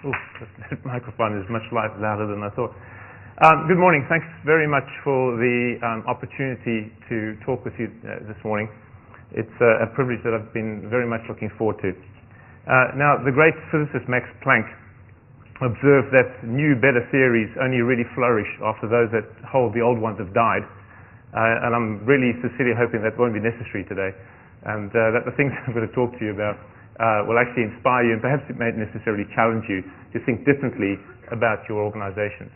Oof, that microphone is much louder than I thought. Good morning. Thanks very much for the opportunity to talk with you this morning. It's a privilege that I've been very much looking forward to. Now, the great physicist Max Planck observed that new, better theories only really flourish after those that hold the old ones have died. And I'm really sincerely hoping that won't be necessary today, and that the things I'm going to talk to you about will actually inspire you, and perhaps it may necessarily challenge you to think differently about your organizations.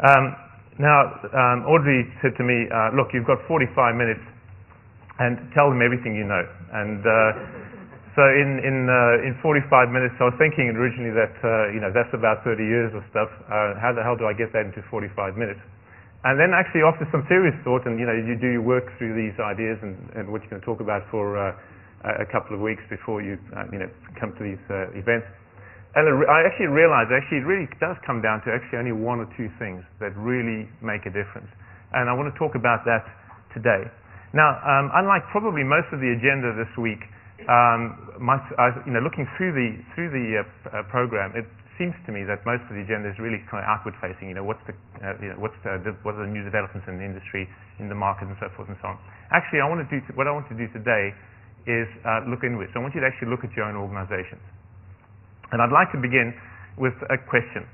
Audrey said to me, look, you've got 45 minutes and tell them everything you know. And so in 45 minutes, I was thinking originally that, that's about 30 years of stuff. How the hell do I get that into 45 minutes? And then actually after some serious thought, and you do your work through these ideas and what you're going to talk about for a couple of weeks before you come to these events. And I actually realized it really does come down to actually only one or two things that really make a difference. And I want to talk about that today. Now, unlike probably most of the agenda this week, looking through the program, it seems to me that most of the agenda is really kind of outward facing. What are the new developments in the industry, in the market, and so forth and so on. Actually, what I want to do today is look inwards. So I want you to actually look at your own organizations. And I'd like to begin with a question.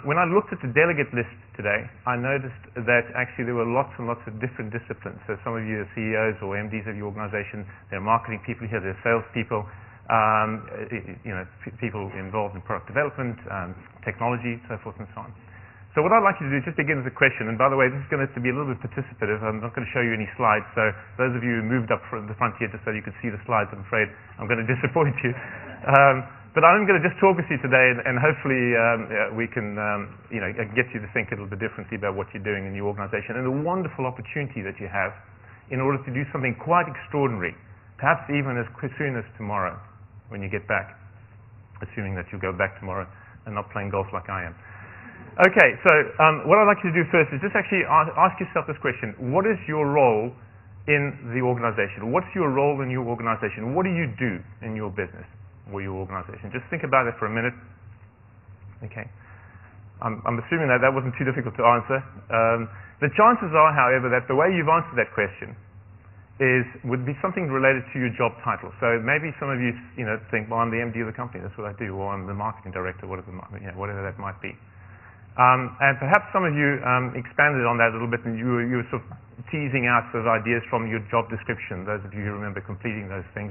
When I looked at the delegate list today, I noticed that actually there were lots and lots of different disciplines. So some of you are CEOs or MDs of your organization. There are marketing people here, there are salespeople, people involved in product development, technology, so forth and so on. So what I'd like you to do is just begin with a question. And by the way, this is going to be a little bit participative. I'm not going to show you any slides. So those of you who moved up from the front here just so you could see the slides, I'm afraid I'm going to disappoint you. But I'm going to just talk with you today, and hopefully we can get you to think a little bit differently about what you're doing in your organization and the wonderful opportunity that you have in order to do something quite extraordinary, perhaps even as soon as tomorrow when you get back, assuming that you'll go back tomorrow and not playing golf like I am. Okay, so what I'd like you to do first is just actually ask yourself this question. What is your role in the organization? What's your role in your organization? What do you do in your business or your organization? Just think about it for a minute. Okay. I'm assuming that wasn't too difficult to answer. The chances are, however, that the way you've answered that question would be something related to your job title. So maybe some of you think, well, I'm the MD of the company, that's what I do, or I'm the marketing director, whatever that might be. And perhaps some of you expanded on that a little bit, and you were sort of teasing out sort of ideas from your job description, those of you who remember completing those things.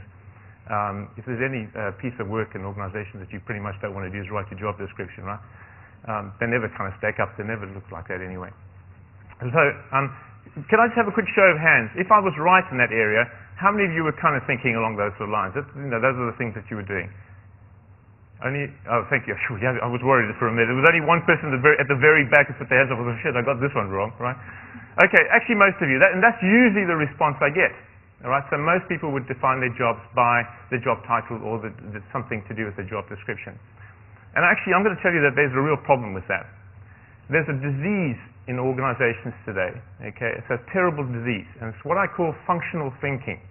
If there's any piece of work in an organization that you pretty much don't want to do is write your job description, right? They never kind of stack up. They never look like that anyway. And so can I just have a quick show of hands? If I was right in that area, how many of you were kind of thinking along those sort of lines? Those are the things that you were doing. Thank you. Yeah, I was worried for a minute. There was only one person at the very back who put their hands up. I was like, shit, I got this one wrong, right? Okay, actually most of you, and that's usually the response I get. All right, so most people would define their jobs by the job title or something to do with the job description. And actually, I'm going to tell you that there's a real problem with that. There's a disease in organizations today. Okay, it's a terrible disease, and it's what I call functional thinking.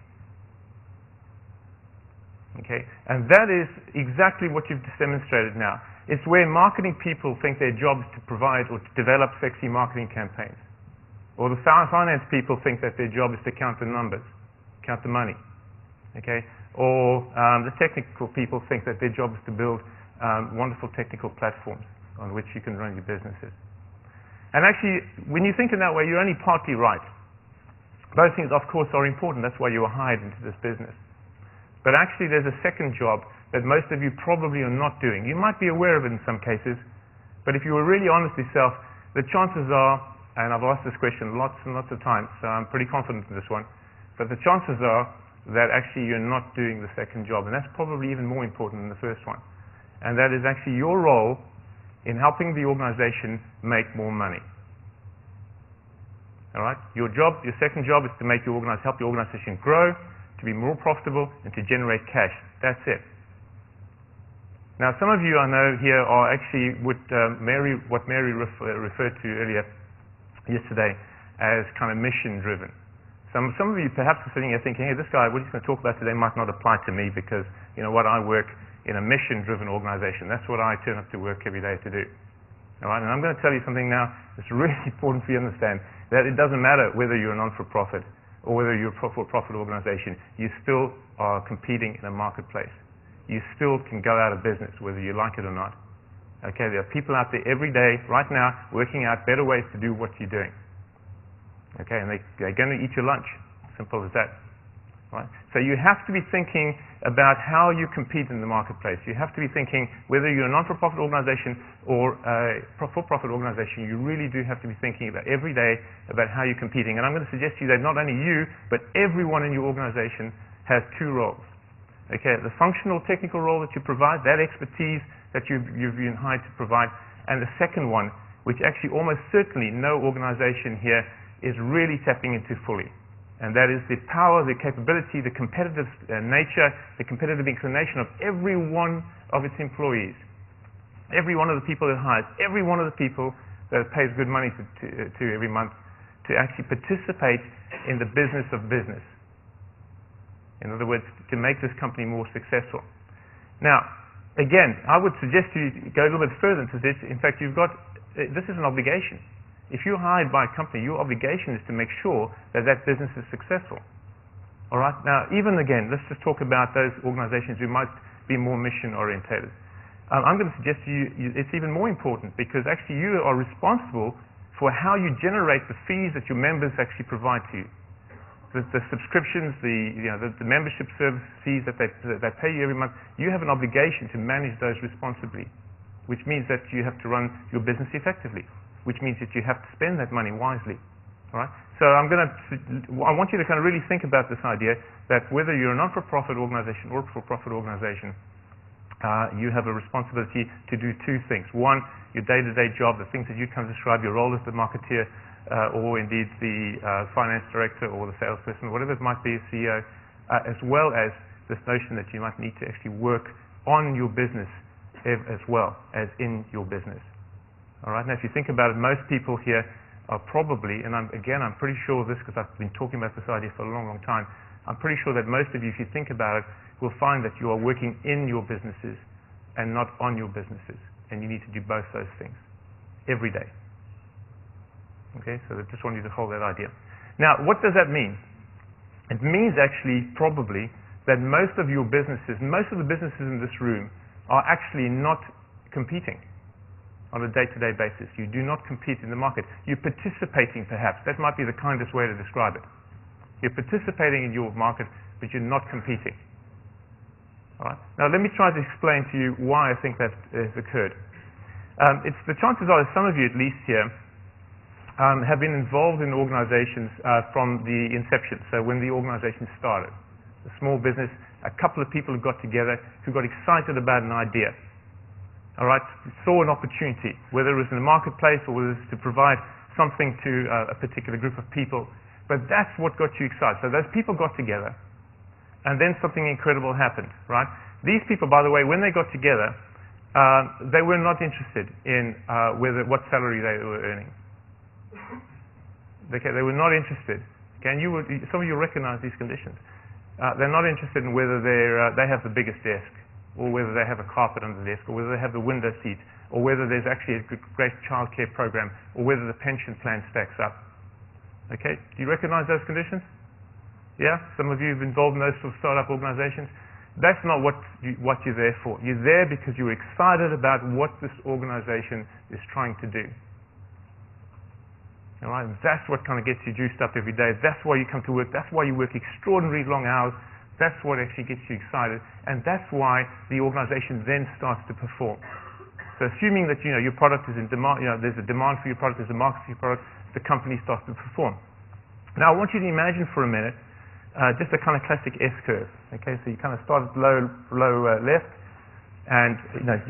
Okay, and that is exactly what you've just demonstrated now. It's where marketing people think their job is to provide or to develop sexy marketing campaigns. Or the finance people think that their job is to count the numbers, count the money. Okay, or the technical people think that their job is to build wonderful technical platforms on which you can run your businesses. And actually, when you think in that way, you're only partly right. Those things, of course, are important. That's why you were hired into this business. But actually, there's a second job that most of you probably are not doing. You might be aware of it in some cases, but if you were really honest with yourself, the chances are, and I've asked this question lots and lots of times, so I'm pretty confident in this one, but the chances are that actually you're not doing the second job, and that's probably even more important than the first one. And that is actually your role in helping the organization make more money. All right? Your second job is to help your organization grow, to be more profitable, and to generate cash. That's it. Now, some of you I know here are actually what Mary referred to earlier yesterday as kind of mission-driven. Some of you perhaps are sitting here thinking, hey, this guy, what he's going to talk about today might not apply to me because, what, I work in a mission-driven organization. That's what I turn up to work every day to do. All right, and I'm going to tell you something now that's really important for you to understand, that it doesn't matter whether you're a non-for-profit or whether you're a for-profit organization, you still are competing in a marketplace. You still can go out of business, whether you like it or not. Okay, there are people out there every day, right now, working out better ways to do what you're doing. Okay, and they're going to eat your lunch. Simple as that. Right? So you have to be thinking about how you compete in the marketplace. You have to be thinking, whether you're a non-for-profit organization or a for-profit organization, you really do have to be thinking about every day about how you're competing. And I'm going to suggest to you that not only you, but everyone in your organization has two roles. Okay, the functional technical role that you provide, that expertise that you've been hired to provide, and the second one, which actually almost certainly no organization here is really tapping into fully. And that is the power, the capability, the competitive nature, the competitive inclination of every one of its employees. Every one of the people it hires, every one of the people that it pays good money to every month to actually participate in the business of business. In other words, to make this company more successful. Now, again, I would suggest you go a little bit further into this. In fact, this is an obligation. If you're hired by a company, your obligation is to make sure that that business is successful. All right? Now, even again, let's just talk about those organizations who might be more mission-orientated. I'm going to suggest to you it's even more important, because actually you are responsible for how you generate the fees that your members actually provide to you. The subscriptions, the membership service fees that they pay you every month, you have an obligation to manage those responsibly, which means that you have to run your business effectively, which means that you have to spend that money wisely. All right? So I want you to kind of really think about this idea that whether you're a non-for-profit organization or a for-profit organization, you have a responsibility to do two things. One, your day-to-day job, the things that you kind of describe, your role as the marketeer, or indeed the finance director or the salesperson, whatever it might be, CEO, as well as this notion that you might need to actually work on your business as well as in your business. All right. Now, if you think about it, most people here are probably, and I'm pretty sure of this because I've been talking about this idea for a long, long time. I'm pretty sure that most of you, if you think about it, will find that you are working in your businesses and not on your businesses, and you need to do both those things every day. Okay. So I just want you to hold that idea. Now, what does that mean? It means actually probably that most of your businesses, most of the businesses in this room, are actually not competing on a day-to-day basis. You do not compete in the market. You're participating, perhaps. That might be the kindest way to describe it. You're participating in your market, but you're not competing. All right? Now, let me try to explain to you why I think that has occurred. The chances are that some of you, at least here, have been involved in organizations from the inception, so when the organization started. A small business, a couple of people who got together, who got excited about an idea. All right, saw an opportunity, whether it was in the marketplace or whether it was to provide something to a particular group of people. But that's what got you excited. So those people got together, and then something incredible happened, right? These people, by the way, when they got together, they were not interested in what salary they were earning. Okay, they were not interested. Okay, and some of you recognize these conditions. They're not interested in whether they have the biggest desk, or whether they have a carpet under the desk, or whether they have the window seat, or whether there's actually a great childcare program, or whether the pension plan stacks up. Okay? Do you recognize those conditions? Yeah? Some of you have been involved in those sort of startup organizations. That's not what you're there for. You're there because you're excited about what this organization is trying to do. All right? And that's what kind of gets you juiced up every day. That's why you come to work. That's why you work extraordinarily long hours. That's what actually gets you excited, and that's why the organization then starts to perform. So assuming that your product is in demand, there's a demand for your product, there's a market for your product, the company starts to perform. Now I want you to imagine for a minute just a kind of classic S-curve. Okay, so you kind of start at low left, and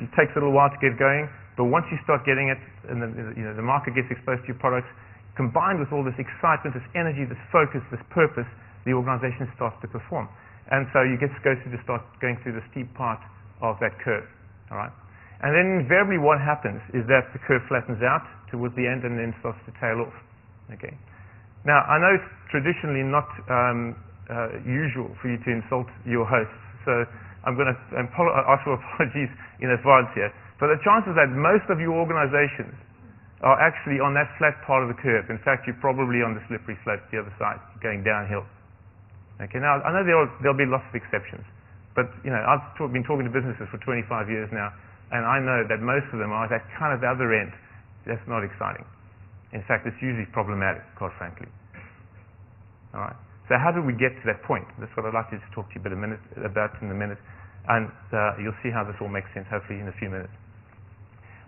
it takes a little while to get going, but once you start getting it, and the market gets exposed to your products, combined with all this excitement, this energy, this focus, this purpose, the organization starts to perform. And so you start going through the steep part of that curve. All right? And then invariably what happens is that the curve flattens out towards the end and then starts to tail off. Okay. Now, I know it's traditionally not usual for you to insult your hosts, so I'm going to ask for apologies in advance here. But the chances that most of your organizations are actually on that flat part of the curve. In fact, you're probably on the slippery slope the other side, going downhill. Okay, now I know there'll be lots of exceptions, but I've been talking to businesses for 25 years now, and I know that most of them are at that kind of the other end. That's not exciting. In fact, it's usually problematic, quite frankly. All right. So how do we get to that point? That's what I'd like to just talk to you about in a minute, and you'll see how this all makes sense, hopefully, in a few minutes.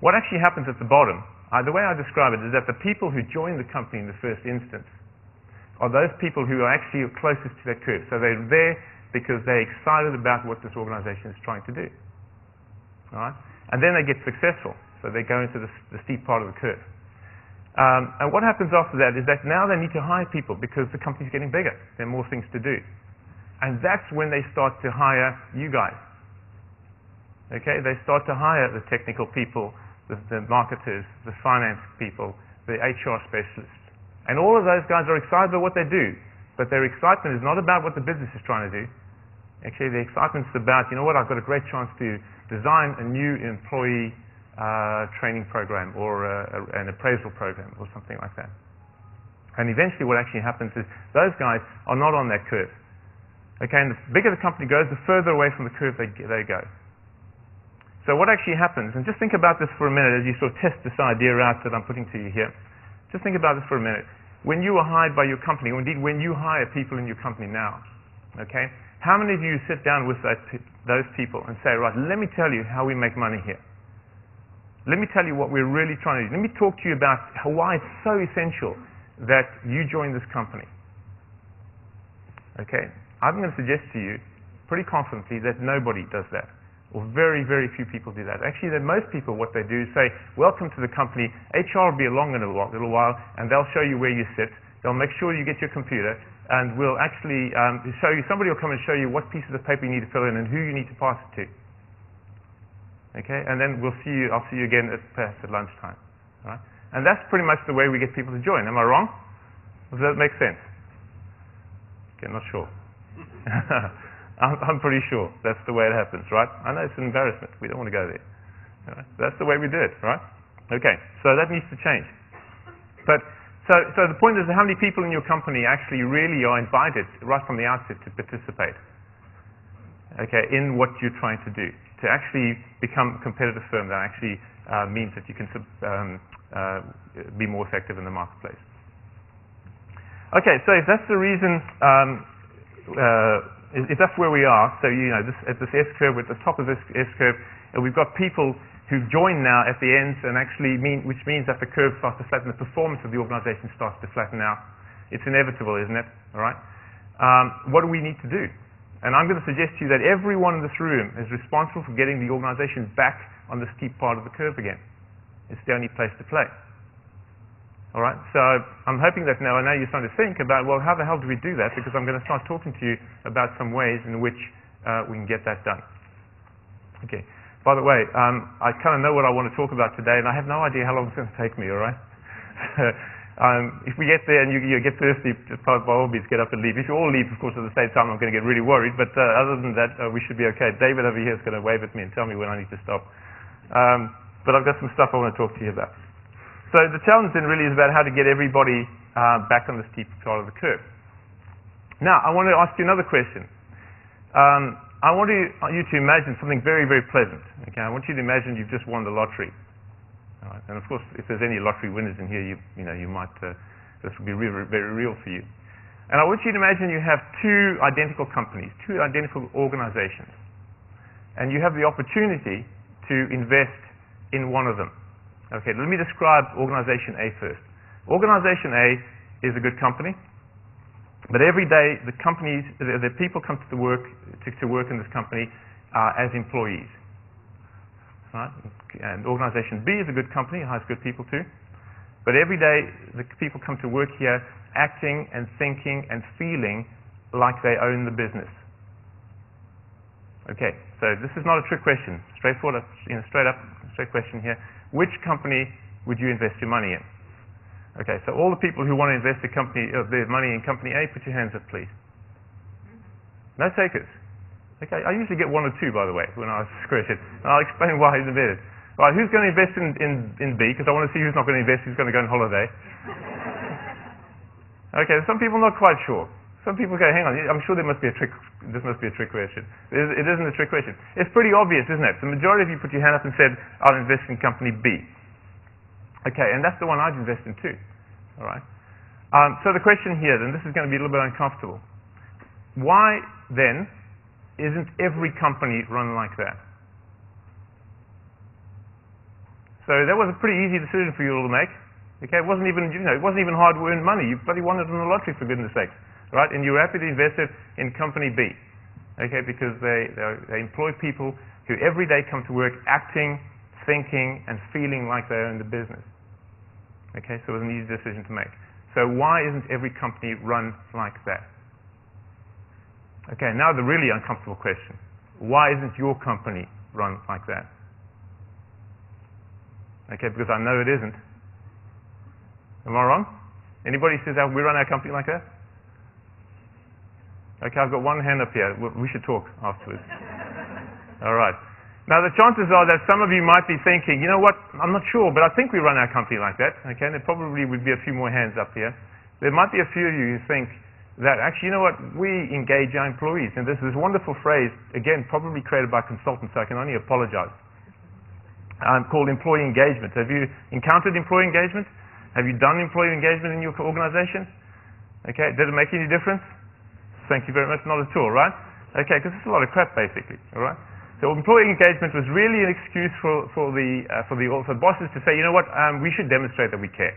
What actually happens at the bottom, the way I describe it, is that the people who join the company in the first instance are those people who are actually closest to that curve. So they're there because they're excited about what this organization is trying to do. All right? And then they get successful. So they go into the steep part of the curve. And what happens after that is that now they need to hire people because the company's getting bigger. There are more things to do. And that's when they start to hire you guys. Okay? They start to hire the technical people, the marketers, the finance people, the HR specialists. And all of those guys are excited about what they do, but their excitement is not about what the business is trying to do. Actually, the excitement's about, you know what, I've got a great chance to design a new employee training program or an appraisal program or something like that. And eventually what actually happens is those guys are not on that curve. Okay, and the bigger the company goes, the further away from the curve they go. So what actually happens, and just think about this for a minute as you sort of test this idea out that I'm putting to you here. Just think about this for a minute. When you are hired by your company, or indeed when you hire people in your company now, okay, how many of you sit down with those people and say, right, let me tell you how we make money here. Let me tell you what we're really trying to do. Let me talk to you about why it's so essential that you join this company. Okay, I'm going to suggest to you pretty confidently that nobody does that. Or very, very few people do that. Actually, that most people, what they do is say, welcome to the company. HR will be along in a little while, and they'll show you where you sit. They'll make sure you get your computer, and we'll actually show you, somebody will come and show you what pieces of paper you need to fill in and who you need to pass it to. Okay, and then I'll see you again perhaps at lunchtime. All right? And that's pretty much the way we get people to join. Am I wrong? Does that make sense? Okay, not sure. I'm pretty sure that's the way it happens, right? I know it's an embarrassment. We don't want to go there. Right? That's the way we do it, right? Okay, so that needs to change. But so the point is, how many people in your company actually really are invited right from the outset to participate? Okay, in what you're trying to do, to actually become a competitive firm that actually means that you can be more effective in the marketplace. Okay, so if that's the reason. If that's where we are, so at this S-curve, at the top of this S-curve, we've got people who join now at the ends, and actually which means that the curve starts to flatten, the performance of the organization starts to flatten out. It's inevitable, isn't it? All right. What do we need to do? And I'm going to suggest to you that everyone in this room is responsible for getting the organization back on the steep part of the curve again. It's the only place to play. All right, so I'm hoping that now you're starting to think about, well, how the hell do we do that? Because I'm going to start talking to you about some ways in which we can get that done. Okay. By the way, I kind of know what I want to talk about today, and I have no idea how long it's going to take me, all right? If we get there and you get thirsty, just by all means, get up and leave. If you all leave, of course, at the same time, I'm going to get really worried, but other than that, we should be okay. David over here is going to wave at me and tell me when I need to stop. But I've got some stuff I want to talk to you about. So the challenge then really is about how to get everybody back on the steep part of the curve. Now, I want to ask you another question. I want you to imagine something very, very pleasant. Okay, I want you to imagine you've just won the lottery. All right? And of course, if there's any lottery winners in here, you might this will be very, very real for you. And I want you to imagine you have two identical companies, two identical organizations, and you have the opportunity to invest in one of them. Okay, let me describe Organization A first. Organization A is a good company, but every day the people come to work in this company as employees. Right? And Organization B is a good company, it has good people too, but every day the people come to work here acting and thinking and feeling like they own the business. Okay, so this is not a trick question. Straightforward, straight question here. Which company would you invest your money in? Okay, so all the people who want to invest their money in Company A, put your hands up, please. No takers. Okay, I usually get 1 or 2, by the way, when I ask this question. And I'll explain why he's invested. Right, who's going to invest in B? Because I want to see who's not going to invest, who's going to go on holiday. Okay, some people not quite sure. Some people go, hang on, I'm sure there must be a trick. This must be a trick question. It isn't a trick question. It's pretty obvious, isn't it? The majority of you put your hand up and said, I'll invest in company B. Okay, and that's the one I'd invest in too. All right. So the question here, then, this is going to be a little bit uncomfortable. Why, then, isn't every company run like that? So that was a pretty easy decision for you all to make. Okay, it wasn't even, it wasn't even hard-earned money. You bloody won it in the lottery, for goodness sakes, right? And you were happy to invest it in company B, okay, because they employ people who every day come to work acting, thinking, and feeling like they own the business. Okay, so it was an easy decision to make. So why isn't every company run like that? Okay, now the really uncomfortable question. Why isn't your company run like that? Okay, because I know it isn't. Am I wrong? Anybody says that we run our company like that? Okay, I've got one hand up here. We should talk afterwards. All right. Now, the chances are that some of you might be thinking, you know what, I'm not sure, but I think we run our company like that. Okay, and there probably would be a few more hands up here. There might be a few of you who think that actually, you know what, we engage our employees. And there's this wonderful phrase, again, probably created by consultants, so I can only apologize, called employee engagement. Have you encountered employee engagement? Have you done employee engagement in your organization? Okay, did it make any difference? Thank you very much, not at all, right? Okay, because it's a lot of crap, basically, all right? So employee engagement was really an excuse for bosses to say, you know what, we should demonstrate that we care.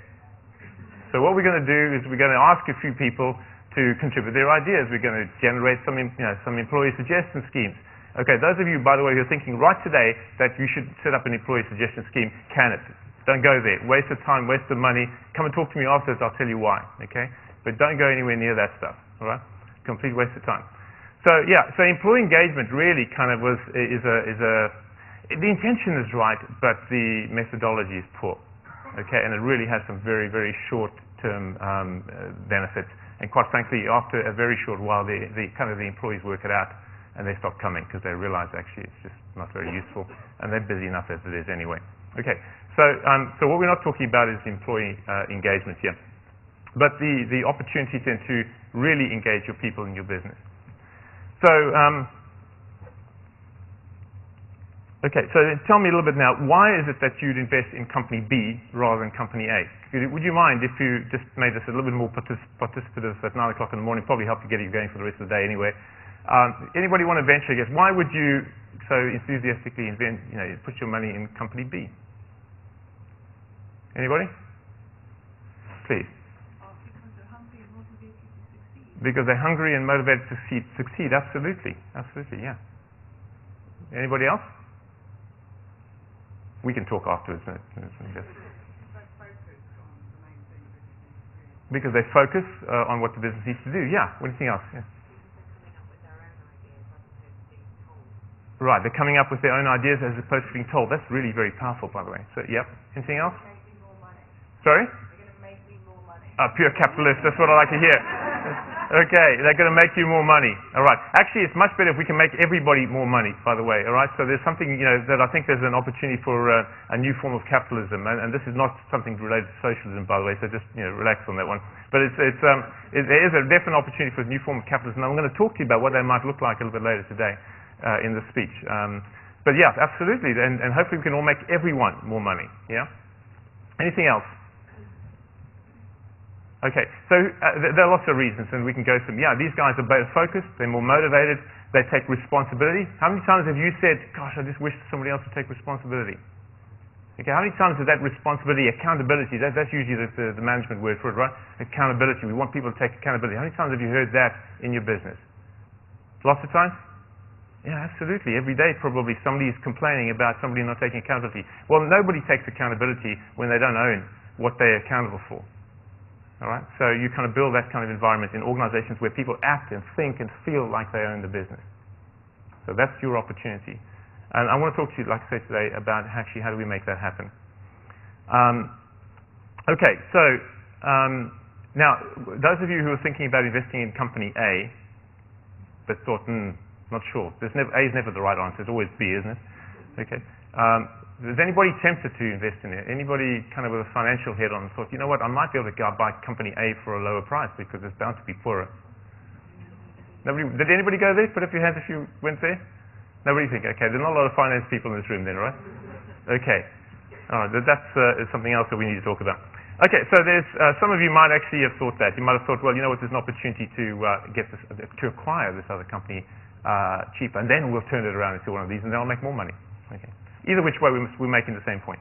So what we're going to do is we're going to ask a few people to contribute their ideas. We're going to generate some employee suggestion schemes. Okay, those of you, by the way, who are thinking right today that you should set up an employee suggestion scheme, can it? Don't go there. Waste of time, waste of money. Come and talk to me afterwards, I'll tell you why, okay? But don't go anywhere near that stuff, all right? Complete waste of time. So, yeah, so employee engagement really kind of the intention is right, but the methodology is poor, okay? And it really has some very, very short-term benefits. And quite frankly, after a very short while, the employees work it out, and they stop coming because they realize actually it's just not very useful, and they're busy enough as it is anyway. Okay, so what we're not talking about is employee engagement here, but the opportunity then to really engage your people in your business. So, okay, so tell me a little bit now, why is it that you'd invest in company B rather than company A? Would you mind if you just made this a little bit more participative at 9 o'clock in the morning, probably help you get you going for the rest of the day anyway. Anybody want to venture a guess? Why would you so enthusiastically put your money in company B? Anybody? Please. Because they're hungry and motivated to succeed. Absolutely, yeah. Anybody else? We can talk afterwards. Because they focus on what the business needs to do. Yeah. Anything else? Yeah. Right. They're coming up with their own ideas as opposed to being told. That's really very powerful, by the way. So, yep. Anything else? Sorry? They're going to make me more money. Pure capitalist. That's what I like to hear. Okay, they're going to make you more money. All right. Actually, it's much better if we can make everybody more money, by the way. All right. So there's something, that I think there's an opportunity for a new form of capitalism, and this is not something related to socialism, by the way. So just relax on that one. But there is a definite opportunity for a new form of capitalism. I'm going to talk to you about what they might look like a little bit later today in the speech. But yeah, absolutely, and hopefully we can all make everyone more money. Yeah. Anything else? Okay, so there are lots of reasons, and we can go through them. Yeah, these guys are better focused, they're more motivated, they take responsibility. How many times have you said, gosh, I just wish somebody else would take responsibility? Okay, how many times is that responsibility, accountability, that's usually the management word for it, right? Accountability, we want people to take accountability. How many times have you heard that in your business? Lots of times? Yeah, absolutely. Every day probably somebody is complaining about somebody not taking accountability. Well, nobody takes accountability when they don't own what they're accountable for. All right, so you kind of build that kind of environment in organizations where people act and think and feel like they own the business. So that's your opportunity. And I want to talk to you, like I said today, about actually how do we make that happen. Okay, so now, those of you who are thinking about investing in company A, but thought, Not sure. A is never the right answer. It's always B, isn't it? Okay. Is anybody tempted to invest in it? Anybody kind of with a financial head on thought, you know what, I might be able to go buy company A for a lower price because it's bound to be poorer? Nobody? Did anybody go there? Put up your hands if you went there. Nobody think? Okay, there's not a lot of finance people in this room then, right? Okay. All right, that's something else that we need to talk about. Okay, so there's some of you might actually have thought that. You might have thought, well, you know what, there's an opportunity to acquire this other company cheaper, and then we'll turn it around into one of these, and then I'll make more money. Okay. Either which way, we're making the same point.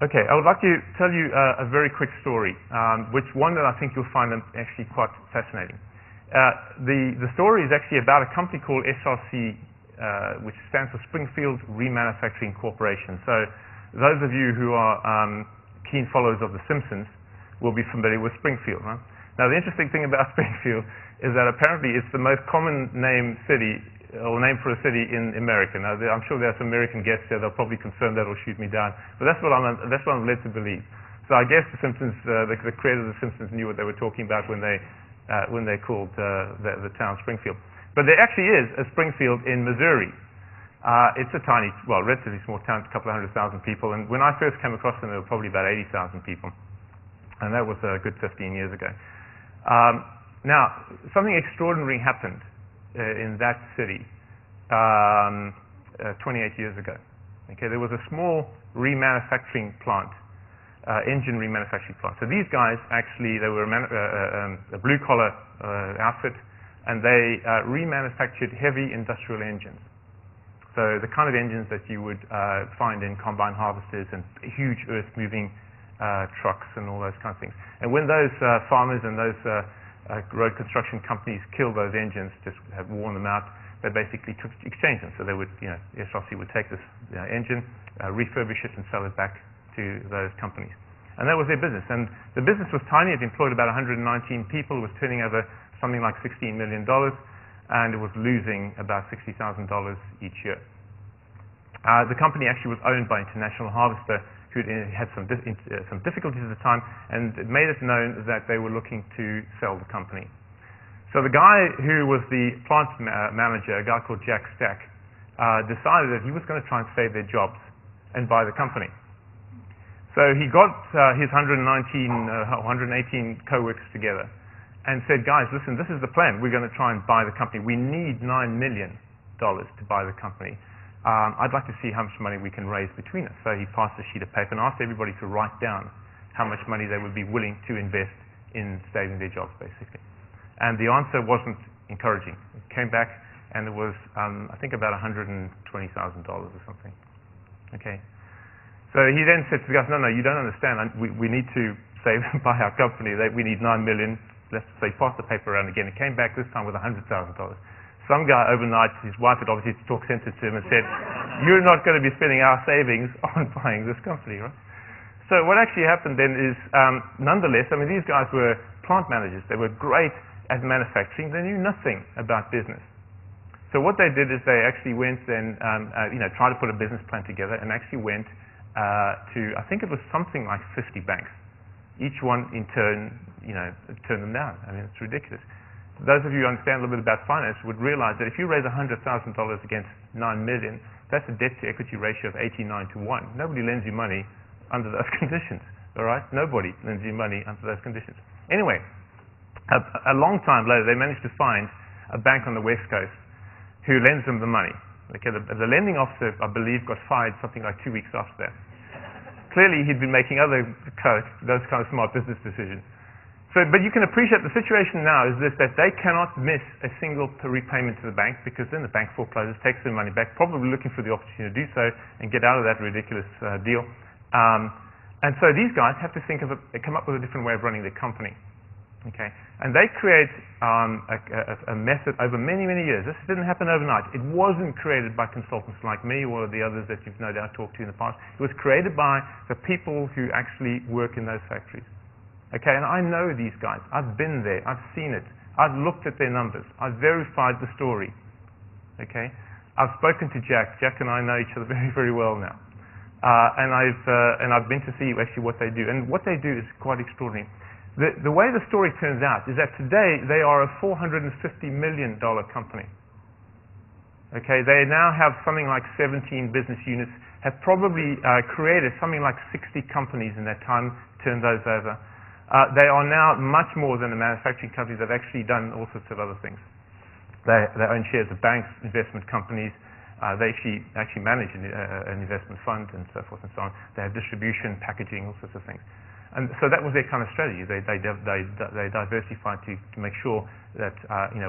Okay, I would like to tell you a very quick story, one that I think you'll find actually quite fascinating. The story is actually about a company called SRC, which stands for Springfield Remanufacturing Corporation. So those of you who are keen followers of The Simpsons will be familiar with Springfield. Right? Now, the interesting thing about Springfield is that apparently it's the most common name for a city in America. Now, I'm sure there are some American guests there. They'll probably confirm that or shoot me down. But that's what I'm led to believe. So I guess The Simpsons, the creators of The Simpsons knew what they were talking about when they called the town Springfield. But there actually is a Springfield in Missouri. It's a tiny, well, relatively small town, a couple of 100,000 people. And when I first came across them, there were probably about 80,000 people. And that was a good 15 years ago. Now, something extraordinary happened in that city 28 years ago. Okay, there was a small remanufacturing plant, engine remanufacturing plant. So these guys actually, they were a blue-collar outfit, and they remanufactured heavy industrial engines. So the kind of engines that you would find in combine harvesters and huge earth-moving trucks and all those kind of things. And when those farmers and those road construction companies killed those engines, just have worn them out, they basically exchange them. So they would, SRC would take this engine, refurbish it, and sell it back to those companies. And that was their business. And the business was tiny. It employed about 119 people. It was turning over something like $16 million, and it was losing about $60,000 each year. The company actually was owned by International Harvester, who had some difficulties at the time, and it made it known that they were looking to sell the company. So the guy who was the plant manager, a guy called Jack Stack, decided that he was going to try and save their jobs and buy the company. So he got his 118 co-workers together and said, guys, listen, this is the plan. We're going to try and buy the company. We need $9 million to buy the company. I'd like to see how much money we can raise between us. So he passed a sheet of paper and asked everybody to write down how much money they would be willing to invest in saving their jobs, basically. And the answer wasn't encouraging. It came back, and it was, I think, about $120,000 or something. Okay. So he then said to the guys, no, you don't understand. We need to save and buy our company. We need $9 million. So he passed the paper around again. It came back this time with $100,000. Some guy overnight, his wife had obviously talked sense to him and said, you're not going to be spending our savings on buying this company, right? So what actually happened then is, nonetheless, I mean, these guys were plant managers. They were great at manufacturing. They knew nothing about business. So what they did is they actually went and, tried to put a business plan together, and actually went to, I think it was something like 50 banks. Each one in turn, turned them down. I mean, it's ridiculous. Those of you who understand a little bit about finance would realize that if you raise $100,000 against $9 million, that's a debt-to-equity ratio of 89 to 1. Nobody lends you money under those conditions, all right? Nobody lends you money under those conditions. Anyway, a long time later, they managed to find a bank on the West Coast who lends them the money. Okay, the lending officer, I believe, got fired something like 2 weeks after that. Clearly, he'd been making those kind of smart business decisions. So, but you can appreciate the situation now is this, that they cannot miss a single repayment to the bank, because then the bank forecloses, takes their money back, probably looking for the opportunity to do so and get out of that ridiculous deal. And so these guys have to come up with a different way of running their company. Okay, and they create a method over many, many years. This didn't happen overnight. It wasn't created by consultants like me or the others that you've no doubt talked to in the past. It was created by the people who actually work in those factories. Okay, and I know these guys. I've been there. I've seen it. I've looked at their numbers. I've verified the story. Okay, I've spoken to Jack. Jack and I know each other very, very well now. And I've been to see actually what they do. And what they do is quite extraordinary. The way the story turns out is that today they are a $450 million company. Okay, they now have something like 17 business units, have probably created something like 60 companies in that time, turned those over. They are now much more than a manufacturing company. They've actually done all sorts of other things. They own shares of banks, investment companies. They actually manage an investment fund and so forth and so on. They have distribution, packaging, all sorts of things. And so that was their kind of strategy. They diversified to make sure that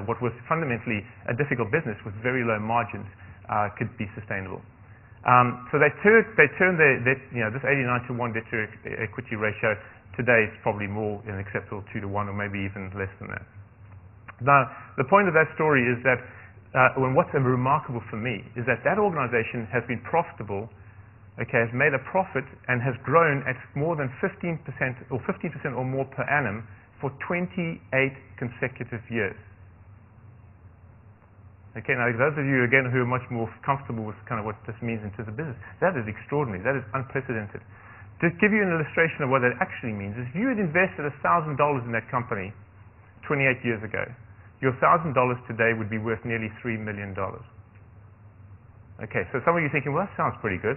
what was fundamentally a difficult business with very low margins could be sustainable. So they turned this 89 to 1 debt to equity ratio. Today it's probably more an acceptable 2 to 1 or maybe even less than that. Now the point of that story is that what's remarkable for me is that organization has been profitable. Okay, has made a profit and has grown at more than 15% or 15% or more per annum for 28 consecutive years. Okay, now those of you again who are much more comfortable with kind of what this means in terms of business, that is extraordinary. That is unprecedented. To give you an illustration of what that actually means is if you had invested $1,000 in that company 28 years ago, your $1,000 today would be worth nearly $3 million. Okay, so some of you are thinking, well, that sounds pretty good.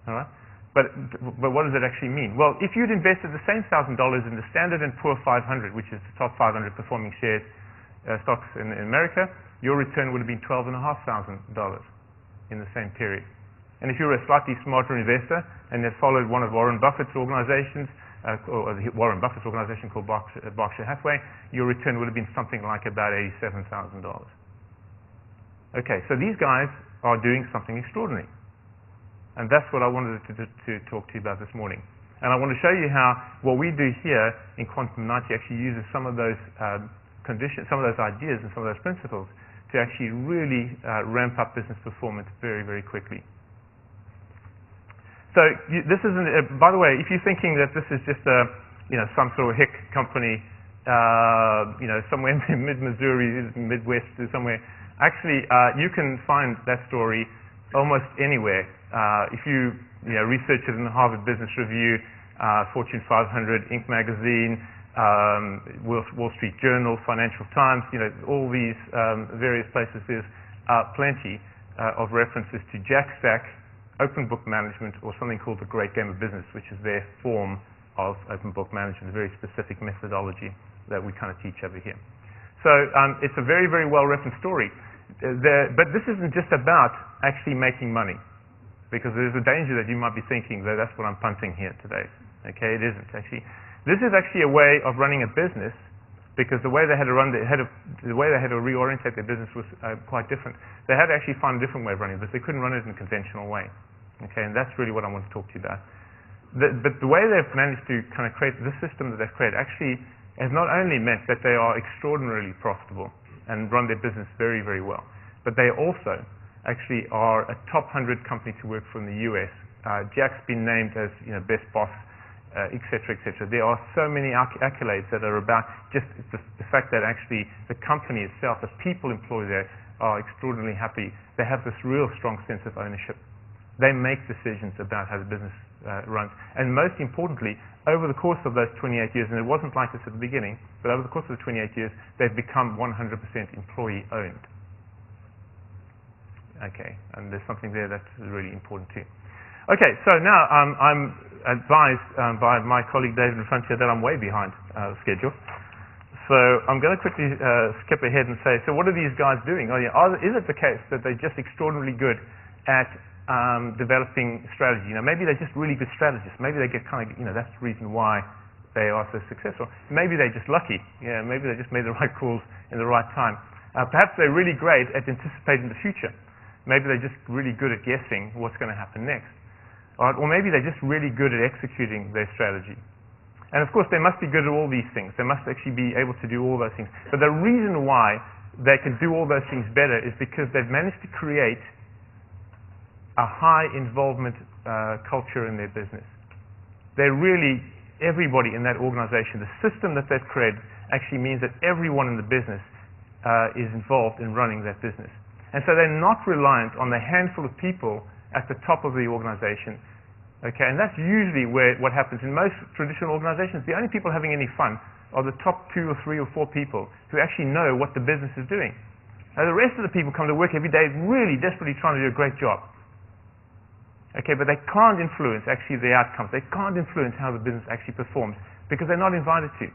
All right? But what does it actually mean? Well, if you'd invested the same $1,000 in the Standard & Poor 500, which is the top 500 performing shares, stocks in America, your return would have been $12,500 in the same period. And if you were a slightly smarter investor and had followed one of Warren Buffett's organizations, or the Warren Buffett's organization called Berkshire Hathaway, your return would have been something like about $87,000. Okay, so these guys are doing something extraordinary. And that's what I wanted to talk to you about this morning. And I want to show you how what we do here in Quantum 90 actually uses some of those conditions, some of those ideas and some of those principles to actually really ramp up business performance very, very quickly. So this isn't, by the way, if you're thinking that this is just some sort of hick company, somewhere in mid-Missouri, Midwest, somewhere, actually you can find that story almost anywhere. If you research it in the Harvard Business Review, Fortune 500, Inc. magazine, Wall Street Journal, Financial Times, all these various places, there's plenty of references to Jack Stack, open book management, or something called the Great Game of Business, which is their form of open book management, a very specific methodology that we kind of teach over here. So it's a very, very well-referenced story. But this isn't just about actually making money, because there's a danger that you might be thinking that that's what I'm punting here today. Okay, it isn't actually. This is actually a way of running a business, because the way they had to reorientate their business was quite different. They had to actually find a different way of running this. They couldn't run it in a conventional way. Okay, and that's really what I want to talk to you about. But the way they've managed to kind of create this system that they've created actually has not only meant that they are extraordinarily profitable and run their business very, very well, but they also actually are a top 100 company to work for in the US. Jack's been named as best boss, et cetera, et cetera. There are so many accolades that are about just the fact that actually the company itself, the people employed there, are extraordinarily happy. They have this real strong sense of ownership. They make decisions about how the business runs. And most importantly, over the course of those 28 years, and it wasn't like this at the beginning, but over the course of the 28 years, they've become 100% employee-owned. Okay, and there's something there that's really important too. Okay, so now I'm advised by my colleague David in front here that I'm way behind schedule. So I'm going to quickly skip ahead and say, so what are these guys doing? Is it the case that they're just extraordinarily good at developing strategy? Maybe they're just really good strategists. Maybe they get that's the reason why they are so successful. Maybe they're just lucky. Maybe they just made the right calls in the right time. Perhaps they're really great at anticipating the future. Maybe they're just really good at guessing what's going to happen next. Or maybe they're just really good at executing their strategy. And of course, they must be good at all these things. They must actually be able to do all those things. But the reason why they can do all those things better is because they've managed to create a high involvement culture in their business. They're really, everybody in that organization, the system that they've created actually means that everyone in the business is involved in running that business. And so they're not reliant on the handful of people at the top of the organization Okay, and that's usually what happens in most traditional organizations. The only people having any fun are the top 2 or 3 or 4 people who actually know what the business is doing. Now the rest of the people come to work every day really desperately trying to do a great job. Okay, but they can't influence actually the outcomes. They can't influence how the business actually performs because they're not invited to.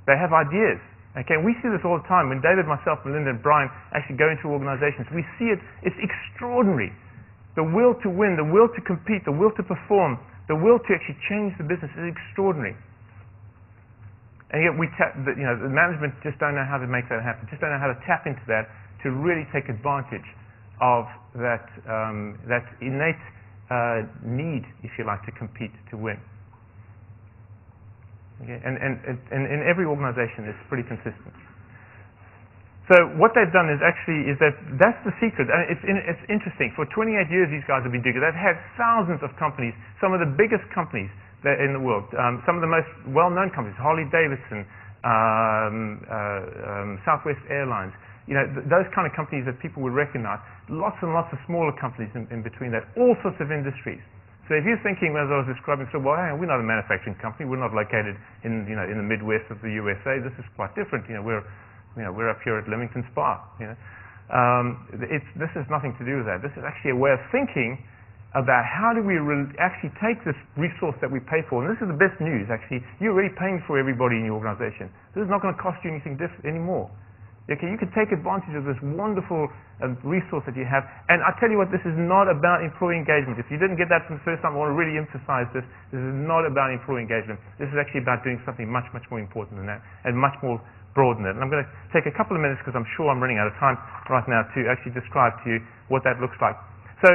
They have ideas. Okay, and we see this all the time. When David, myself, Melinda, and Brian actually go into organizations, we see it. It's extraordinary. The will to win, the will to compete, the will to perform, the will to actually change the business is extraordinary. And yet the management just don't know how to make that happen, just don't know how to tap into that to really take advantage of that, that innate need, if you like, to compete, to win. Okay? And in every organization, it's pretty consistent. So what they've done is that's the secret. And it's interesting. For 28 years, these guys have been doing it. They've had thousands of companies, some of the biggest companies in the world, some of the most well-known companies, Harley-Davidson, Southwest Airlines, those kind of companies that people would recognize. Lots and lots of smaller companies in between that, all sorts of industries. So if you're thinking, as I was describing, so well, hey, we're not a manufacturing company. We're not located in the Midwest of the USA. This is quite different. We're up here at Leamington Spa. This has nothing to do with that. This is actually a way of thinking about how do we actually take this resource that we pay for. And this is the best news, actually. You're already paying for everybody in your organization. This is not going to cost you anything anymore. Okay, you can take advantage of this wonderful resource that you have. And I tell you what, this is not about employee engagement. If you didn't get that from the first time, I want to really emphasize this. This is not about employee engagement. This is actually about doing something much, much more important than that, and much more broad than that. And I'm going to take a couple of minutes, because I'm sure I'm running out of time right now, to actually describe to you what that looks like. So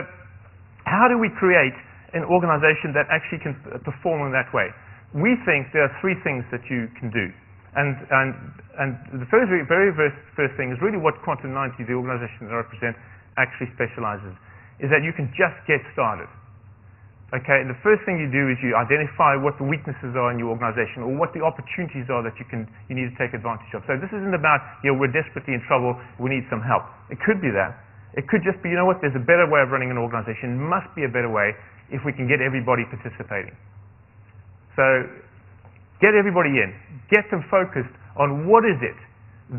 how do we create an organization that actually can perform in that way? We think there are 3 things that you can do. And the very first thing is really what Quantum 90, the organization that I represent, actually specializes, is that you can just get started. Okay, and the first thing you do is you identify what the weaknesses are in your organization, or what the opportunities are that you need to take advantage of. So this isn't about, we're desperately in trouble, we need some help. It could be that. It could just be, there's a better way of running an organization. It must be a better way if we can get everybody participating. So get everybody in. Get them focused on what is it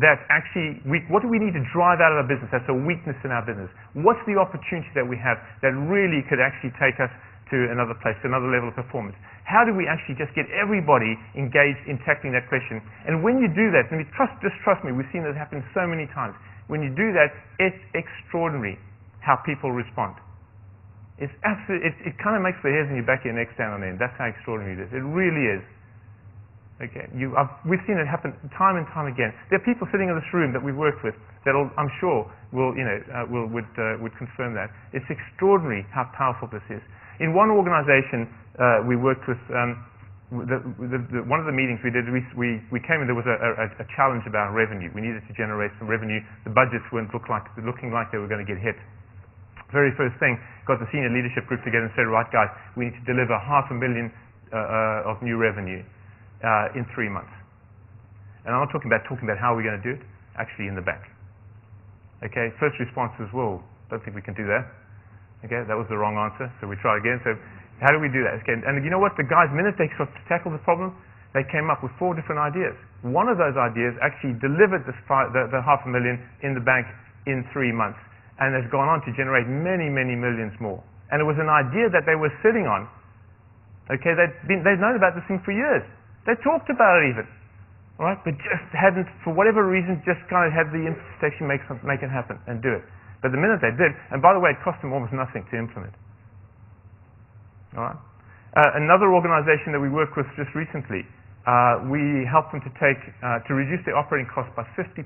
that actually, what do we need to drive out of our business that's a weakness in our business? What's the opportunity that we have that really could actually take us to another place, to another level of performance? How do we actually just get everybody engaged in tackling that question? And when you do that, just trust me, we've seen this happen so many times. When you do that, it's extraordinary how people respond. It's absolutely, it kind of makes the hairs on your back of your neck stand on end. That's how extraordinary it is. It really is. Okay, we've seen it happen time and time again. There are people sitting in this room that we've worked with that I'm sure would confirm that. It's extraordinary how powerful this is. In one organization we worked with, one of the meetings we did, we came in, there was a challenge about revenue. We needed to generate some revenue. The budgets weren't looking like they were going to get hit. Very first thing, got the senior leadership group together and said, right guys, we need to deliver $500,000 of new revenue in 3 months. And I'm not talking about how we're going to do it, actually in the bank. Okay, first response was, well, don't think we can do that. Okay, that was the wrong answer, so we tried again. So how do we do that? Okay, and you know what? The guys, the minute they started to tackle the problem, they came up with 4 different ideas. One of those ideas actually delivered the $500,000 in the bank in 3 months, and has gone on to generate many, many millions more. And it was an idea that they were sitting on. Okay, they'd known about this thing for years. They talked about it even, all right? But just hadn't, for whatever reason, just kind of had the impetus to actually make it happen and do it. But the minute they did, and by the way, it cost them almost nothing to implement. All right? Another organization that we worked with just recently, we helped them to reduce their operating costs by 50%.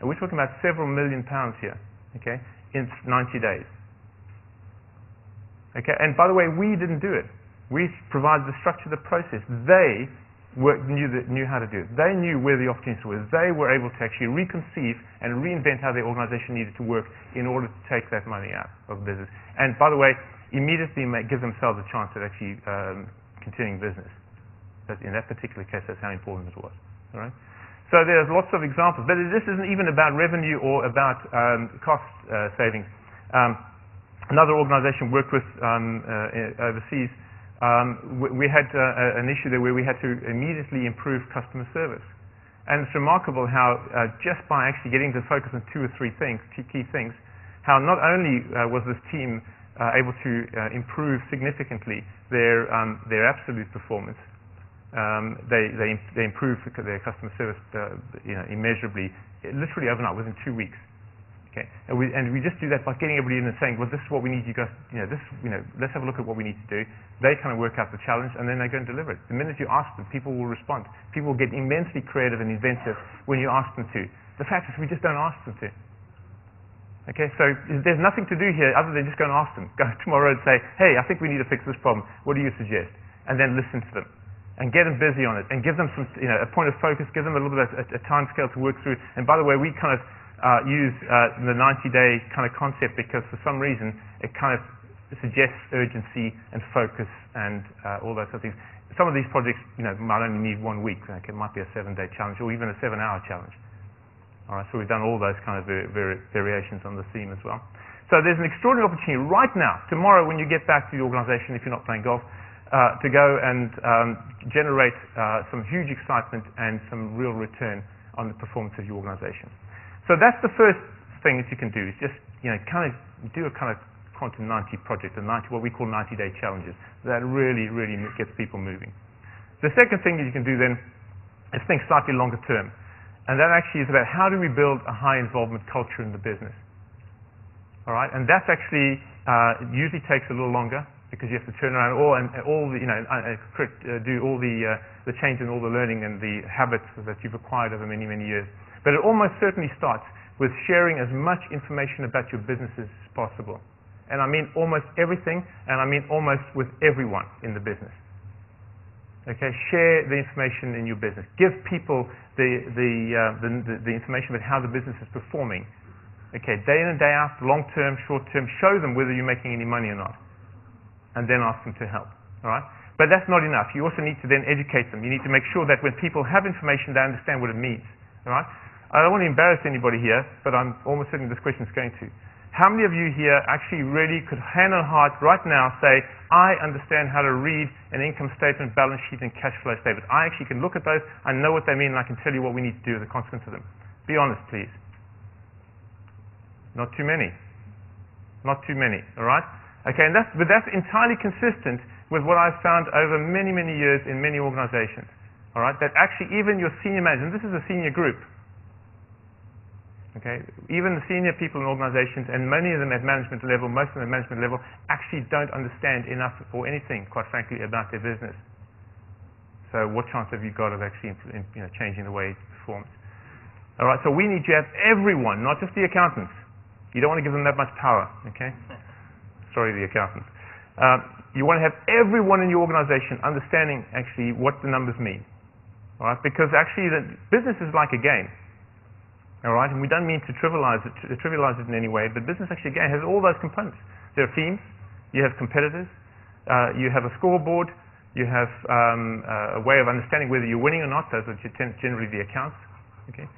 And we're talking about several £1 million here, okay, in 90 days. Okay, and by the way, we didn't do it. We provided the structure, the process. They knew how to do it. They knew where the opportunities were. They were able to actually reconceive and reinvent how their organization needed to work in order to take that money out of business. And by the way, immediately give themselves a chance at actually continuing business. But in that particular case, that's how important it was. All right? So there's lots of examples. But this isn't even about revenue or about cost savings. Another organization worked with overseas, we had an issue there where we had to immediately improve customer service. And it's remarkable how just by actually getting to focus on two or three things, key things, how not only was this team able to improve significantly their absolute performance, they improved their customer service immeasurably, literally overnight, within 2 weeks. Okay, and we just do that by getting everybody in and saying, well, this is what we need you guys, let's have a look at what we need to do. They kind of work out the challenge, and then they go and deliver it. The minute you ask them, people will respond. People will get immensely creative and inventive when you ask them to. The fact is, we just don't ask them to. Okay, so there's nothing to do here other than just go and ask them. Go tomorrow and say, hey, I think we need to fix this problem. What do you suggest? And then listen to them. And get them busy on it. And give them some, a point of focus. Give them a little bit of a time scale to work through. And by the way, we kind of use the 90-day kind of concept because for some reason it kind of suggests urgency and focus and all those sort of things. Some of these projects, might only need 1 week. Like it might be a 7-day challenge or even a 7-hour challenge. All right, so we've done all those kind of variations on the theme as well. So there's an extraordinary opportunity right now, tomorrow when you get back to the organization, if you're not playing golf, to go and generate some huge excitement and some real return on the performance of your organization. So that's the first thing that you can do, is just kind of do a kind of Quantum 90 project, what we call 90-day challenges. That really, really gets people moving. The second thing that you can do then is think slightly longer term. And that actually is about how do we build a high involvement culture in the business. All right, and that's actually usually takes a little longer because you have to turn around do all the change and all the learning and the habits that you've acquired over many, many years. But it almost certainly starts with sharing as much information about your businesses as possible. And I mean almost everything, and I mean almost with everyone in the business. Okay, share the information in your business. Give people the information about how the business is performing. Okay, day in and day out, long term, short term. Show them whether you're making any money or not, and then ask them to help. All right, but that's not enough. You also need to then educate them. You need to make sure that when people have information, they understand what it means. All right. I don't want to embarrass anybody here, but I'm almost certain this question is going to. How many of you here actually really could hand on heart right now say, I understand how to read an income statement, balance sheet, and cash flow statement. I actually can look at those, I know what they mean, and I can tell you what we need to do as a consequence of them. Be honest, please. Not too many. Not too many, all right? Okay, but that's entirely consistent with what I've found over many, many years in many organizations, all right? That actually even your senior managers, and this is a senior group, okay, even the senior people in organizations, and many of them at management level, most of them at management level, actually don't understand enough or anything, quite frankly, about their business. So what chance have you got of actually changing the way it performs? All right, so we need to have everyone, not just the accountants. You don't want to give them that much power, okay? Sorry, the accountants. You want to have everyone in your organization understanding actually what the numbers mean. All right, because actually the business is like a game. All right, and we don't mean to trivialize it in any way, but business actually, again, has all those components. There are teams, you have competitors, you have a scoreboard, you have a way of understanding whether you're winning or not. Those are generally the accounts. Okay,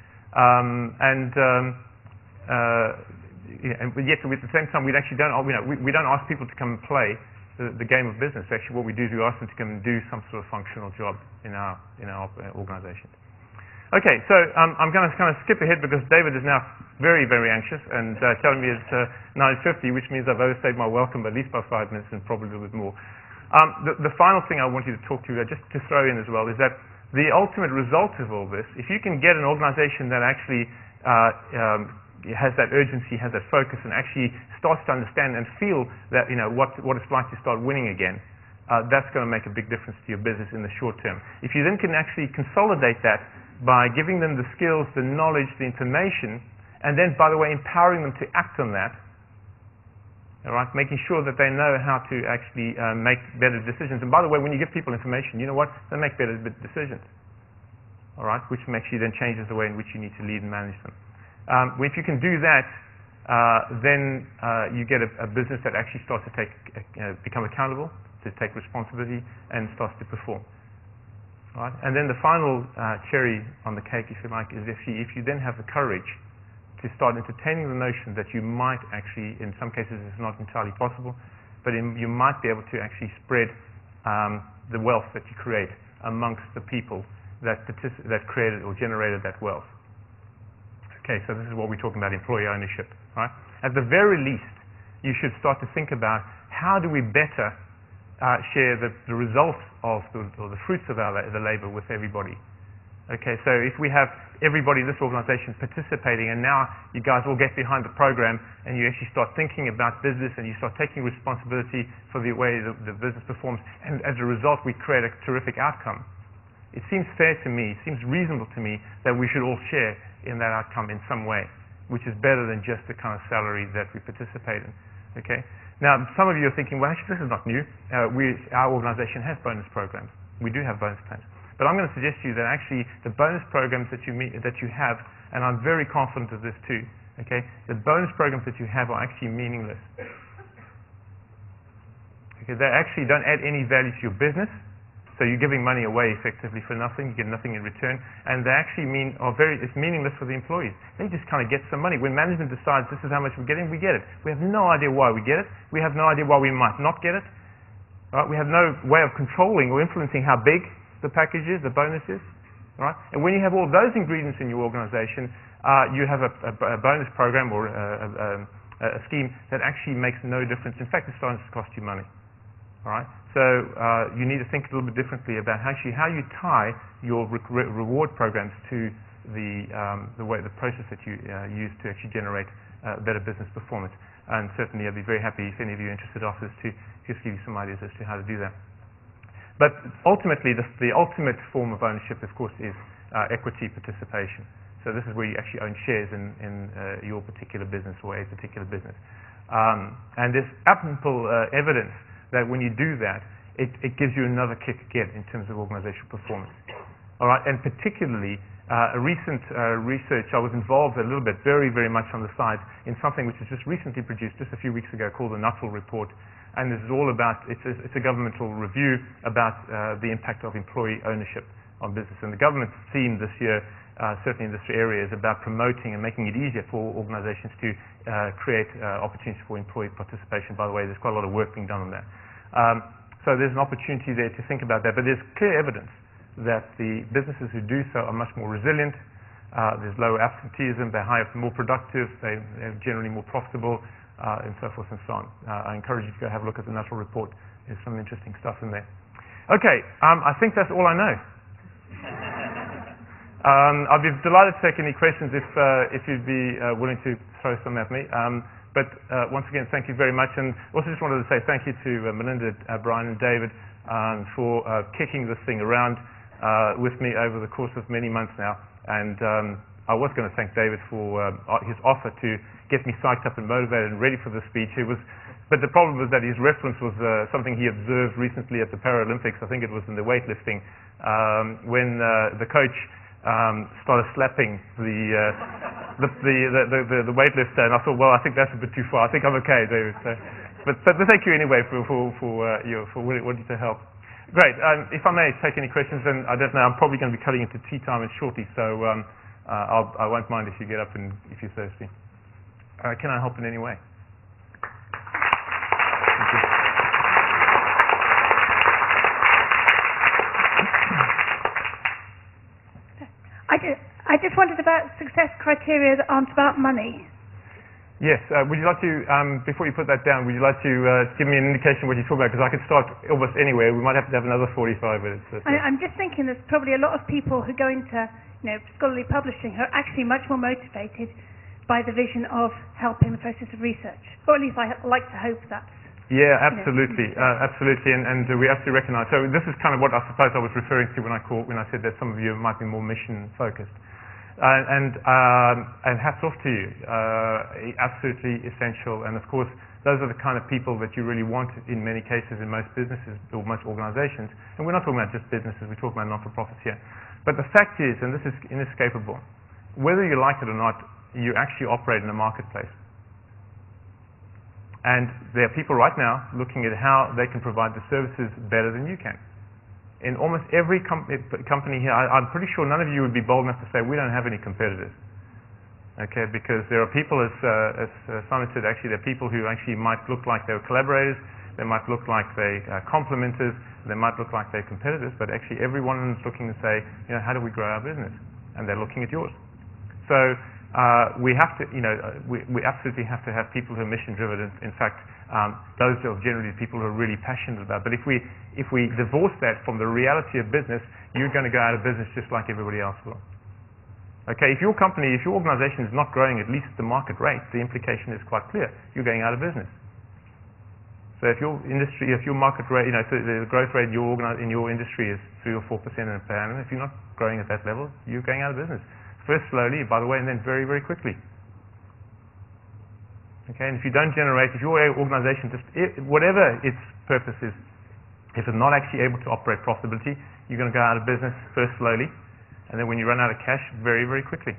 but yet at the same time, we don't ask people to come and play the game of business. Actually, what we do is we ask them to come and do some sort of functional job in our organization. Okay, so I'm going to kind of skip ahead because David is now very, very anxious and telling me it's 9:50, which means I've overstayed my welcome at least by 5 minutes and probably a little bit more. The final thing I want you to talk to, just to throw in as well, is that the ultimate result of all this, if you can get an organization that actually has that urgency, has that focus, and actually starts to understand and feel that what it's like to start winning again, that's going to make a big difference to your business in the short term. If you then can actually consolidate that by giving them the skills, the knowledge, the information, and then, by the way, empowering them to act on that, all right, making sure that they know how to actually make better decisions. And by the way, when you give people information, you know what? They make better decisions, all right, which actually then changes the way in which you need to lead and manage them. If you can do that, then you get a business that actually starts to become accountable, to take responsibility, and starts to perform. Right? And then the final cherry on the cake, if you like, is if you then have the courage to start entertaining the notion that you might actually, in some cases it's not entirely possible, but you might be able to actually spread the wealth that you create amongst the people that created or generated that wealth. Okay, so this is what we're talking about, employee ownership, right? At the very least, you should start to think about how do we better share the results of or the fruits of the labor with everybody. Okay, so if we have everybody in this organization participating, and now you guys all get behind the program and you actually start thinking about business and you start taking responsibility for the way the business performs, and as a result we create a terrific outcome. It seems fair to me, it seems reasonable to me that we should all share in that outcome in some way, which is better than just the kind of salary that we participate in. Okay. Now, some of you are thinking, well, actually, this is not new. Our organization has bonus programs. We do have bonus plans. But I'm going to suggest to you that actually the bonus programs that you have, and I'm very confident of this too, okay, the bonus programs that you have are actually meaningless. Okay, they actually don't add any value to your business. So you're giving money away effectively for nothing, you get nothing in return, and they actually it's meaningless for the employees. They just kind of get some money. When management decides this is how much we're getting, we get it. We have no idea why we get it. We have no idea why we might not get it. Right? We have no way of controlling or influencing how big the package is, the bonus is. Right? And when you have all those ingredients in your organization, you have a bonus program or a scheme that actually makes no difference. In fact, it's starting to cost you money. All right? So you need to think a little bit differently about how you tie your reward programs to the process that you use to actually generate better business performance. And certainly I'd be very happy if any of you are interested after this to just give you some ideas as to how to do that. But ultimately, the ultimate form of ownership, of course, is equity participation. So this is where you actually own shares in your particular business or a particular business. And there's ample evidence that when you do that, it gives you another kick again in terms of organizational performance. All right, and particularly a recent research, I was involved a little bit, very, very much on the side, in something which was just recently produced, just a few weeks ago, called the Nuttall Report. And this is all about, it's a governmental review about the impact of employee ownership on business. And the government's theme this year, certainly in this area, is about promoting and making it easier for organizations to create opportunities for employee participation. By the way, there's quite a lot of work being done on that. So there's an opportunity there to think about that. But there's clear evidence that the businesses who do so are much more resilient. There's lower absenteeism. They're more productive. They're generally more profitable, and so forth and so on. I encourage you to go have a look at the Nuttall Report. There's some interesting stuff in there. Okay, I think that's all I know. I'd be delighted to take any questions if you'd be willing to throw some at me. But once again, thank you very much. And also just wanted to say thank you to Melinda, Brian, and David for kicking this thing around with me over the course of many months now. And I was going to thank David for his offer to get me psyched up and motivated and ready for the speech. But the problem was that his reference was something he observed recently at the Paralympics. I think it was in the weightlifting when the coach started slapping the weightlifter, and I thought, well, I think that's a bit too far. I think I'm okay, David. So, but thank you anyway for wanting to help. Great. If I may take any questions, and I don't know, I'm probably going to be cutting into tea time shortly, so I won't mind if you get up and if you're thirsty. Can I help in any way? I just wondered about success criteria that aren't about money. Yes. Would you like to, before you put that down, would you like to give me an indication of what you're talking about? Because I could start almost anywhere. We might have to have another 45 minutes. I'm just thinking there's probably a lot of people who go into scholarly publishing who are actually much more motivated by the vision of helping the process of research. Or at least I like to hope that's... Yeah, absolutely. Absolutely. And we have to recognize. So this is kind of what I suppose I was referring to when I said that some of you might be more mission-focused. And hats off to you. Absolutely essential. And of course, those are the kind of people that you really want in many cases in most businesses or most organizations. And we're not talking about just businesses, we're talking about not-for-profits here. But the fact is, and this is inescapable, whether you like it or not, you actually operate in a marketplace. And there are people right now looking at how they can provide the services better than you can. In almost every company here, I'm pretty sure none of you would be bold enough to say we don't have any competitors. Okay, because there are people, as Simon said, actually there are people who actually might look like they're collaborators, they might look like they complementers, they might look like they're competitors, but actually everyone is looking to say, how do we grow our business? And they're looking at yours. So we have to, we absolutely have to have people who are mission-driven. In fact, those are generally people who are really passionate about. But if we divorce that from the reality of business, you're going to go out of business just like everybody else will. Okay, if your organization is not growing at least the market rate, the implication is quite clear. You're going out of business. So if your market rate, so the growth rate in your industry is 3 or 4% per annum, if you're not growing at that level, you're going out of business. First slowly, by the way, and then very, very quickly. Okay, and if you don't generate, if your organization, whatever its purpose is, if it's not actually able to operate profitability, you're going to go out of business first slowly, and then when you run out of cash, very, very quickly.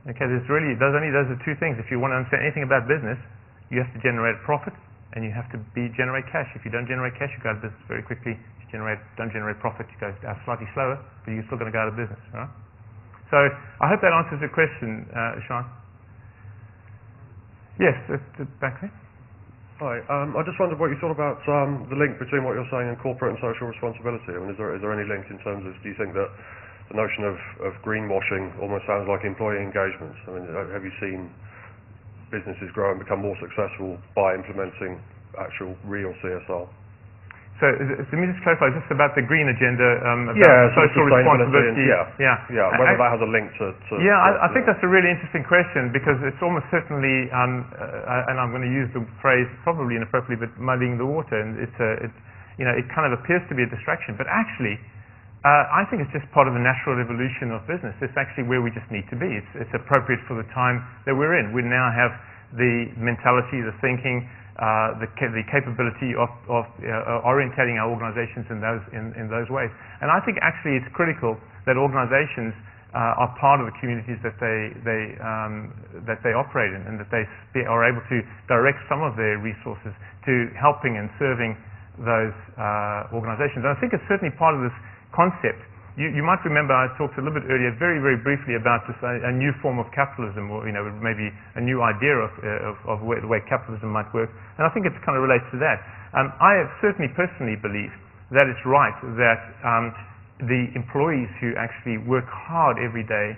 Okay, those are two things. If you want to understand anything about business, you have to generate a profit, and you have to generate cash. If you don't generate cash, you go out of business very quickly. If you don't generate profit, you go out slightly slower, but you're still going to go out of business. All right? So I hope that answers your question, Sean. Yes, back there. Hi. I just wondered what you thought about the link between what you're saying and corporate and social responsibility. I mean, is there any link in terms of, do you think that the notion of greenwashing almost sounds like employee engagement? I mean, have you seen businesses grow and become more successful by implementing actual real CSR? So let me just clarify, just about the green agenda, about social responsibility. Whether that has a link to I think that's a really interesting question, because it's almost certainly, and I'm going to use the phrase probably inappropriately, but muddying the water, and it kind of appears to be a distraction, but actually, I think it's just part of the natural evolution of business. It's actually where we just need to be. It's appropriate for the time that we're in. We now have the mentality, the thinking, the capability of orientating our organizations in those ways. And I think actually it's critical that organizations are part of the communities that they operate in, and that they are able to direct some of their resources to helping and serving those organizations. And I think it's certainly part of this concept. You might remember I talked a little bit earlier, very, very briefly, about this a new form of capitalism, or maybe a new idea of the way capitalism might work. And I think it kind of relates to that. I have certainly personally believe that it's right that the employees who actually work hard every day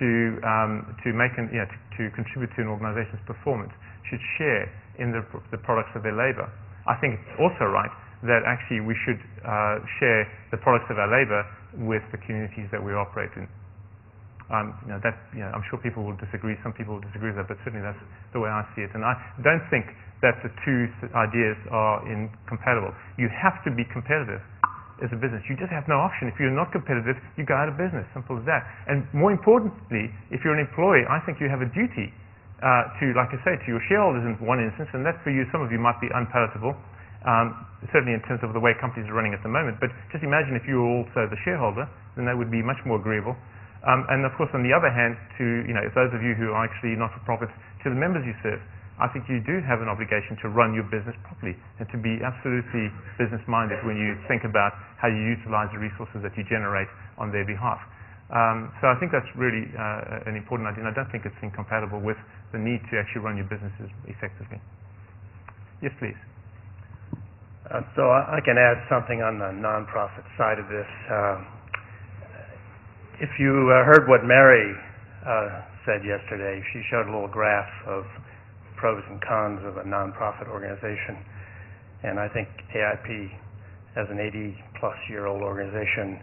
to make to contribute to an organization's performance should share in the products of their labor. I think it's also right that actually we should share the products of our labor with the communities that we operate in. I'm sure people will disagree. Some people will disagree with that, but certainly that's the way I see it. And I don't think that the two ideas are incompatible. You have to be competitive as a business. You just have no option. If you're not competitive, you go out of business. Simple as that. And more importantly, if you're an employee, I think you have a duty to, like I say, to your shareholders in one instance, and that for you, some of you might be unpalatable. Certainly in terms of the way companies are running at the moment. But just imagine if you were also the shareholder, then that would be much more agreeable. And of course, on the other hand, if those of you who are actually not-for-profits, to the members you serve, I think you do have an obligation to run your business properly and to be absolutely business-minded when you think about how you utilize the resources that you generate on their behalf. So I think that's really an important idea, and I don't think it's incompatible with the need to actually run your businesses effectively. Yes, please. So I can add something on the nonprofit side of this. If you heard what Mary said yesterday, she showed a little graph of pros and cons of a nonprofit organization. And I think AIP, as an 80-plus-year-old organization,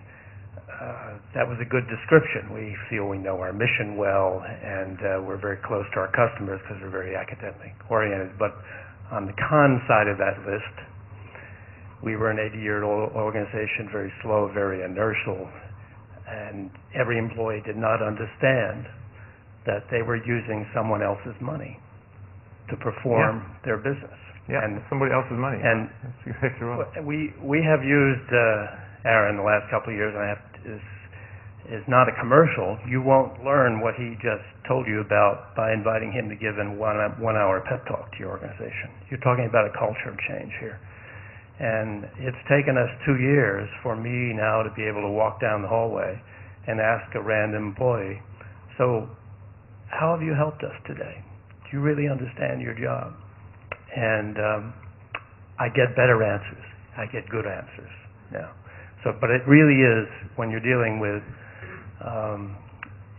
that was a good description. We feel we know our mission well, and we're very close to our customers because we're very academic-oriented. But on the con side of that list, we were an 80-year-old organization, very slow, very inertial, and every employee did not understand that they were using someone else's money to perform their business. Yeah, and somebody else's money. And that's exactly right. We have used Arend the last couple of years, and is not a commercial. You won't learn what he just told you about by inviting him to give a one-hour pep talk to your organization. You're talking about a culture change here. And it's taken us 2 years for me now to be able to walk down the hallway and ask a random employee, so how have you helped us today? Do you really understand your job? And I get better answers. I get good answers now. So, but it really is, when you're dealing with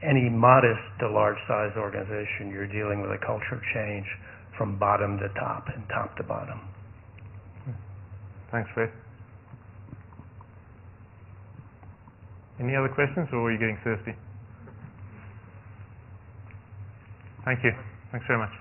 any modest to large-sized organization, you're dealing with a culture change from bottom to top and top to bottom. Thanks, Fred. Any other questions, or are you getting thirsty? Thank you. Thanks very much.